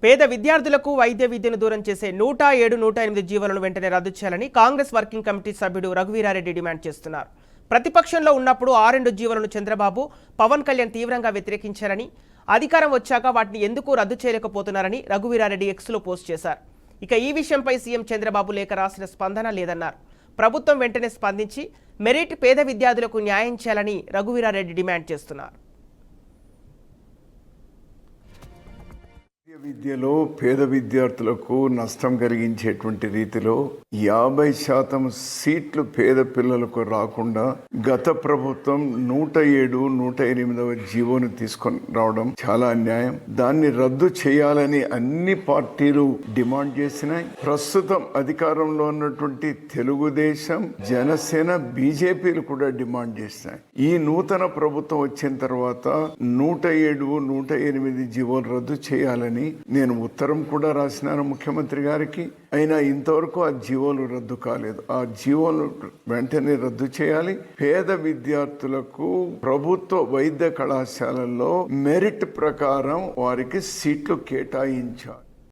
పేద విద్యార్థులకు వైద్య విద్యను దూరం చేసే 107, 108 జీవోలను వెంటనే రద్దు చేయాలని కాంగ్రెస్ వర్కింగ్ కమిటీ సభ్యుడు రఘువీరారెడ్డి డిమాండ్ చేస్తున్నారు. ప్రతిపక్షంలో ఉన్నప్పుడు ఆ 2 జీవోలను చంద్రబాబు, పవన్ కళ్యాణ్ తీవ్రంగా వ్యతిరేకించారని, అధికారం వచ్చాక వాటిని ఎందుకు రద్దు చేయలేకపోతున్నారని రఘువీరారెడ్డి ఎక్స్లో పోస్ట్ చేశారు. ఇక ఈ విషయంపై సీఎం చంద్రబాబు లేఖ రాసిన స్పందన లేదన్నారు. ప్రభుత్వం వెంటనే స్పందించి మెరిట్ పేద విద్యార్థులకు న్యాయం చేయాలని రఘువీరారెడ్డి డిమాండ్ చేస్తున్నారు. విద్యలో పేద విద్యార్థులకు నష్టం కలిగించేటువంటి రీతిలో 50% సీట్లు పేద పిల్లలకు రాకుండా గత ప్రభుత్వం 107, 108వ జీవోను తీసుకొని రావడం చాలా అన్యాయం. దాన్ని రద్దు చేయాలని అన్ని పార్టీలు డిమాండ్ చేసినాయి. ప్రస్తుతం అధికారంలో ఉన్నటువంటి తెలుగుదేశం, జనసేన, బీజేపీలు కూడా డిమాండ్ చేసినాయి. ఈ నూతన ప్రభుత్వం వచ్చిన తర్వాత 107, 108 జీవోలు రద్దు చేయాలని నేను ఉత్తరం కూడా రాసినాను ముఖ్యమంత్రి గారికి. అయినా ఇంతవరకు ఆ జీవోలు రద్దు కాలేదు. ఆ జీవోలు వెంటనే రద్దు చేయాలి. పేద విద్యార్థులకు ప్రభుత్వ వైద్య కళాశాలల్లో మెరిట్ ప్రకారం వారికి సీట్లు కేటాయించాలి.